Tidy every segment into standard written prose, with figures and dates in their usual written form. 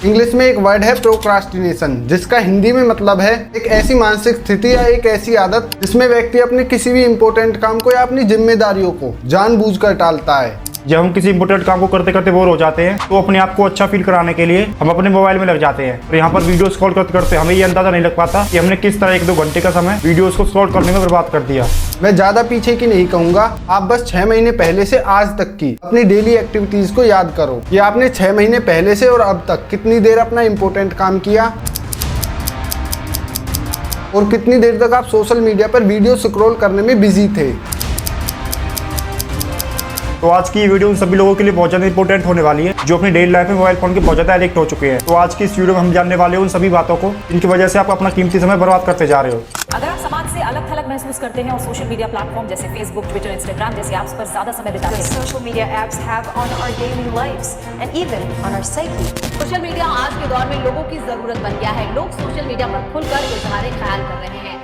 English में एक word है प्रोक्रास्टिनेशन, जिसका हिंदी में मतलब है एक ऐसी मानसिक स्थिति या एक ऐसी आदत जिसमें व्यक्ति अपने किसी भी इम्पोर्टेंट काम को या अपनी जिम्मेदारियों को जानबूझकर टालता है। जब हम किसी इंपोर्टेंट काम को करते करते बोर हो जाते हैं तो अपने आप को अच्छा फील कराने के लिए हम अपने मोबाइल में लग जाते हैं और यहाँ पर वीडियो स्क्रॉल करते करते हमें ये अंदाजा नहीं लग पाता कि हमने किस तरह 1-2 घंटे का समय वीडियोस को स्क्रॉल करने में बर्बाद कर दिया। मैं ज्यादा पीछे की नहीं कहूंगा, आप बस 6 महीने पहले से आज तक की अपनी डेली एक्टिविटीज को याद करो कि आपने 6 महीने पहले से और अब तक कितनी देर अपना इम्पोर्टेंट काम किया और कितनी देर तक आप सोशल मीडिया पर वीडियो स्क्रॉल करने में बिजी थे। तो आज की वीडियो उन सभी लोगों के लिए बहुत ज़्यादा इंपॉर्टेंट होने वाली है जो अपनी डेली लाइफ में मोबाइल फोन के बहुत ज़्यादा एडिक्ट हो चुके हैं। तो आज की इस वीडियो में हम जानने वाले हैं उन सभी बातों को जिनकी वजह से आप अपना कीमती समय बर्बाद करते जा रहे हो। अगर आप समाज से अलग थलग महसूस करते हैं और सोशल मीडिया प्लेटफॉर्म जैसे फेसबुक, ट्विटर, इंस्टाग्राम जैसे ऐप्स पर ज्यादा समय बिताते हैं, social media apps have on our daily lives and even on our psyche. Social media आज के दौर में लोगों की जरूरत बन गया है। लोग सोशल मीडिया पर खुलकर इजहार ख्याल कर रहे हैं।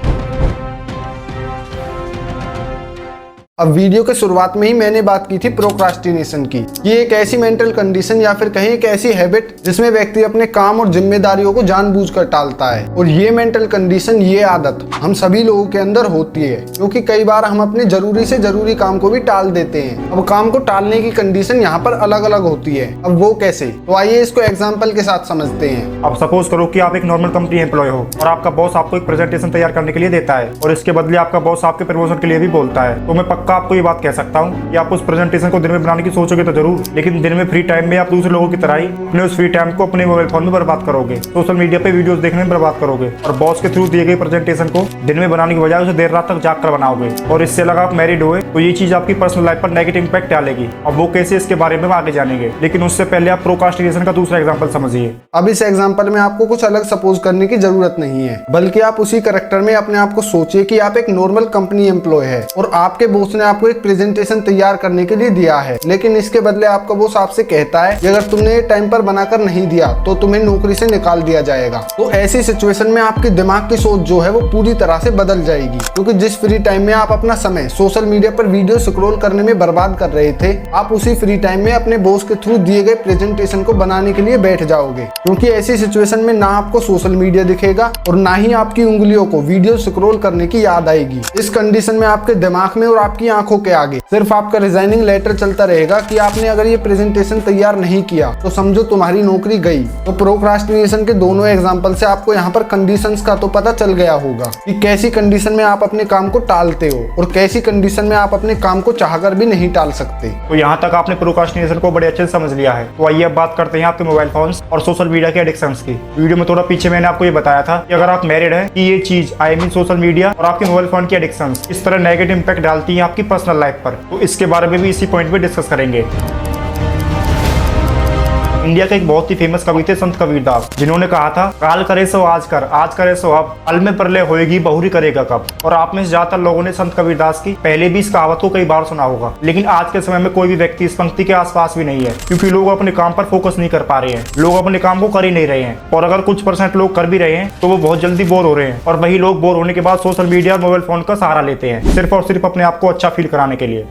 अब वीडियो के शुरुआत में ही मैंने बात की थी प्रोक्रास्टिनेशन की। ये एक ऐसी मेंटल कंडीशन या फिर कहीं एक ऐसी हैबिट जिसमें व्यक्ति अपने काम और जिम्मेदारियों को जानबूझकर टालता है। और ये मेंटल कंडीशन, ये आदत हम सभी लोगों के अंदर होती है, क्योंकि कई बार हम अपने जरूरी से जरूरी काम को भी टाल देते हैं। अब काम को टालने की कंडीशन यहाँ पर अलग अलग होती है। अब वो कैसे, तो आइए इसको एग्जाम्पल के साथ समझते हैं। अब सपोज करो कि आप एक नॉर्मल कंपनी एम्प्लॉय हो और आपका बॉस आपको एक प्रेजेंटेशन तैयार करने के लिए देता है और इसके बदले आपका बॉस आपके प्रमोशन के लिए भी बोलता है। तो मैं आपको ये बात कह सकता हूं कि आप उस प्रेजेंटेशन को दिन में बनाने की सोचोगे तो जरूर, लेकिन दिन में फ्री टाइम में आप दूसरे लोगों की तरह ही अपने उस फ्री टाइम को अपने मोबाइल फोन में बर्बाद करोगे, सोशल मीडिया पे वीडियोस देखने में बर्बाद करोगे और बॉस के थ्रू दिए गए प्रेजेंटेशन को दिन में बनाने की बजाय उसे देर रात तक जाग कर बनाओगे। और इससे अगर आप मैरिड हुए तो ये चीज आपकी पर्सनल लाइफ पर नेगेटिव इंपैक्ट डालेगी। अब वो कैसे, इसके बारे में हम आगे जानेंगे, लेकिन उससे पहले आप प्रोक्रास्टिनेशन का दूसरा एग्जाम्पल समझिए। अब इस एग्जाम्पल में आपको कुछ अलग सपोज करने की जरूरत नहीं है, बल्कि आप उसी कैरेक्टर में अपने आप को सोचिए कि आप एक नॉर्मल कंपनी एम्प्लॉय है और आपके बॉस ने आपको एक प्रेजेंटेशन तैयार करने के लिए दिया है, लेकिन इसके बदले आपका बॉस आपसे कहता है कि अगर तुमने ये टाइम पर बनाकर नहीं दिया तो तुम्हें नौकरी से निकाल दिया जाएगा। तो ऐसी सिचुएशन में आपके दिमाग की सोच जो है वो पूरी तरह से बदल जाएगी, क्योंकि जिस फ्री टाइम में आप अपना समय सोशल मीडिया पर वीडियो स्क्रॉल करने में बर्बाद कर रहे थे, आप उसी फ्री टाइम में अपने बॉस के थ्रू दिए गए प्रेजेंटेशन को बनाने के लिए बैठ जाओगे। क्योंकि ऐसी सिचुएशन में ना आपको सोशल मीडिया दिखेगा और ना ही आपकी उंगलियों को वीडियो स्क्रॉल करने की याद आएगी। इस कंडीशन में आपके दिमाग में और आपकी आंखों के आगे सिर्फ आपका रिजाइनिंग लेटर चलता रहेगा कि आपने अगर ये प्रेजेंटेशन तैयार नहीं किया तो समझो तुम्हारी नौकरी गई। तो प्रोक्रास्टिनेशन के दोनों एग्जांपल से आपको यहाँ पर कंडीशंस का तो पता चल गया होगा कि कैसी कंडीशन में आप अपने काम को टालते हो और कैसी कंडीशन में आप अपने काम को चाहकर भी नहीं टाल सकते। तो यहाँ तक आपने प्रोक्रास्टिनेशन को बड़े अच्छे से समझ लिया है। तो आइए अब बात करते हैं आपके मोबाइल फोन्स और सोशल मीडिया के एडिक्शंस की। वीडियो में थोड़ा पीछे मैंने आपको ये बताया था कि अगर आप मैरिड हैं कि ये चीज आई मीन सोशल मीडिया और आपके मोबाइल फोन की एडिक्शंस इस तरह नेगेटिव इंपैक्ट डालती है आपकी पर्सनल लाइफ पर। तो इसके बारे में भी इसी पॉइंट पे डिस्कस करेंगे। इंडिया के एक बहुत ही फेमस कवि थे संत कबीरदास, जिन्होंने कहा था काल करे सो आज कर, आज करे सो अब, पल में प्रलय होएगी बहुरी करेगा कब। और आप में से ज्यादातर लोगों ने संत कबीरदास की पहले भी इस कहावत को कई बार सुना होगा, लेकिन आज के समय में कोई भी व्यक्ति इस पंक्ति के आसपास भी नहीं है, क्योंकि लोग अपने काम पर फोकस नहीं कर पा रहे हैं, लोग अपने काम को कर ही नहीं रहे हैं। और अगर कुछ % लोग कर भी रहे हैं तो वो बहुत जल्दी बोर हो रहे हैं, और वही लोग बोर होने के बाद सोशल मीडिया और मोबाइल फोन का सहारा लेते हैं सिर्फ और सिर्फ अपने आप को अच्छा फील कराने के लिए।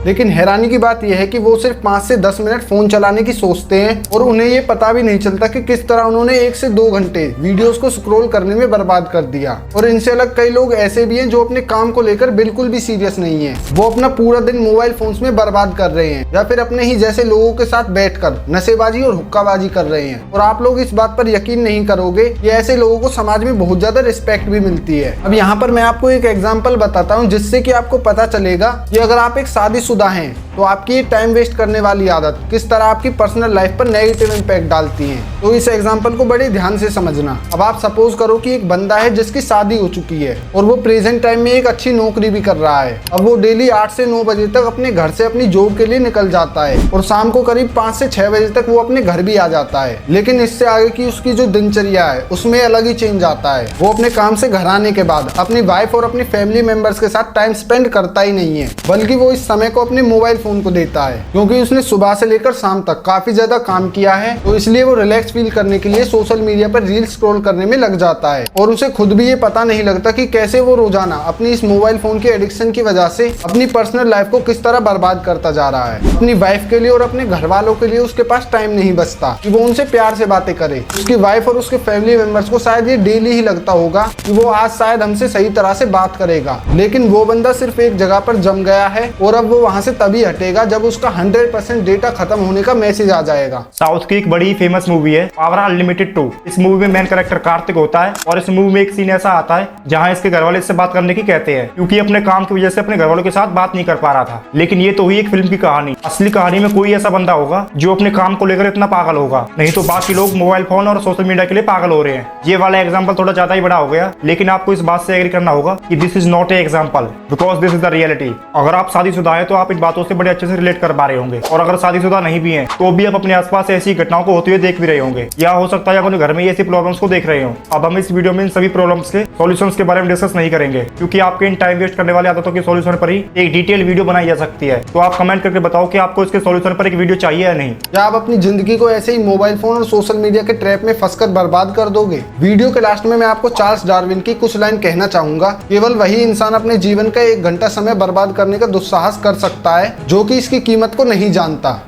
लेकिन हैरानी की बात यह है कि वो सिर्फ 5 से 10 मिनट फोन चलाने की सोचते हैं और उन्हें ये पता भी नहीं चलता कि किस तरह उन्होंने 1 से 2 घंटे वीडियोस को स्क्रॉल करने में बर्बाद कर दिया। और इनसे अलग कई लोग ऐसे भी हैं जो अपने काम को लेकर बिल्कुल भी सीरियस नहीं है, वो अपना पूरा दिन मोबाइल फोन्स में बर्बाद कर रहे हैं या फिर अपने ही जैसे लोगों के साथ बैठकर नशेबाजी और हुक्काबाजी कर रहे हैं। और आप लोग इस बात पर यकीन नहीं करोगे कि ऐसे लोगों को समाज में बहुत ज्यादा रिस्पेक्ट भी मिलती है। अब यहाँ पर मैं आपको एक एग्जाम्पल बताता हूँ जिससे कि आपको पता चलेगा कि अगर आप एक शादीशुदा हैं तो आपकी टाइम वेस्ट करने वाली आदत किस तरह आपकी पर्सनल लाइफ पर नेगेटिव इंपैक्ट डालती है। तो इस एग्जांपल को बड़े ध्यान से समझना। अब आप सपोज करो कि एक बंदा है जिसकी शादी हो चुकी है और वो प्रेजेंट टाइम में एक अच्छी नौकरी भी कर रहा है। अब वो डेली 8 से 9 बजे तक अपने घर से अपनी जॉब के लिए निकल जाता है और शाम को करीब 5 से 6 बजे तक वो अपने घर भी आ जाता है। लेकिन इससे आगे की उसकी जो दिनचर्या है उसमें अलग ही चेंज आता है। वो अपने काम से घर आने के बाद अपनी वाइफ और अपनी फैमिली मेंबर्स के साथ टाइम स्पेंड करता ही नहीं है, बल्कि वो इस समय को अपने मोबाइल फोन को देता है, क्योंकि उसने सुबह से लेकर शाम तक काफी ज्यादा काम किया है, तो इसलिए वो रिलैक्स फील करने के लिए सोशल मीडिया पर रील स्क्रॉल करने में लग जाता है। और उसे खुद भी ये पता नहीं लगता कि कैसे वो रोजाना अपनी इस मोबाइल फोन के एडिक्शन की वजह से अपनी पर्सनल लाइफ को किस तरह बर्बाद करता जा रहा है। अपनी वाइफ के लिए और अपने घर वालों के लिए उसके पास टाइम नहीं बचता कि वो उनसे प्यार से बातें करे। उसकी वाइफ और उसके फैमिली मेंबर्स को शायद ये डेली ही लगता होगा कि वो आज शायद हमसे सही तरह से बात करेगा, लेकिन वो बंदा सिर्फ एक जगह पर जम गया है और अब वो वहां से तभी हटेगा जब उसका 100% डेटा खत्म होने का मैसेज आ जाएगा। साउथ की एक बड़ी फेमस मूवी है पावर अनलिमिटेड 2। इस मूवी में मेन कैरेक्टर कार्तिक होता है और इस मूवी में एक सीन ऐसा आता है जहां इसके घर वाले इससे बात करने की कहते हैं, क्योंकि अपने काम की वजह से अपने घर वालों के साथ बात नहीं कर पा रहा था। लेकिन ये तो हुई एक फिल्म की कहानी। असली कहानी में कोई ऐसा बंदा होगा जो अपने काम को लेकर इतना पागल होगा, नहीं तो बाकी लोग मोबाइल फोन और सोशल मीडिया के लिए पागल हो रहे हैं। ये वाला एग्जाम्पल थोड़ा ज्यादा ही बड़ा हो गया, लेकिन आपको इस बात से एग्री करना होगा कि this is not a example, because this is the reality. अगर आप शादीशुदा है तो आप इन बातों से बड़े अच्छे से रिलेट कर पा रहे होंगे, और अगर शादीशुदा नहीं भी हैं तो भी आप अपने आसपास ऐसी घटनाओं को होते हुए देख भी रहे होंगे, या हो सकता है अपने घर में ऐसी प्रॉब्लम्स को देख रहे हो। अब हम इस वीडियो में इन सभी प्रॉब्लम्स के सॉल्यूशंस के बारे में डिस्कस नहीं करेंगे, क्योंकि आपके इन टाइम वेस्ट करने वाले आदतों के सॉल्यूशन पर ही एक डिटेल वीडियो बनाई जा सकती है। तो आप कमेंट करके बताओ कि आपको इसके सॉल्यूशन पर एक वीडियो चाहिए या नहीं। क्या आप अपनी जिंदगी को ऐसे ही मोबाइल फोन और सोशल मीडिया के ट्रैप में फंसकर बर्बाद कर दोगे? वीडियो के लास्ट में मैं आपको चार्ल्स डार्विन की कुछ लाइन कहना चाहूंगा। केवल वही इंसान अपने जीवन का 1 घंटा समय बर्बाद करने का दुस्साहस कर सकता है जो कि इसकी कीमत को नहीं जानता।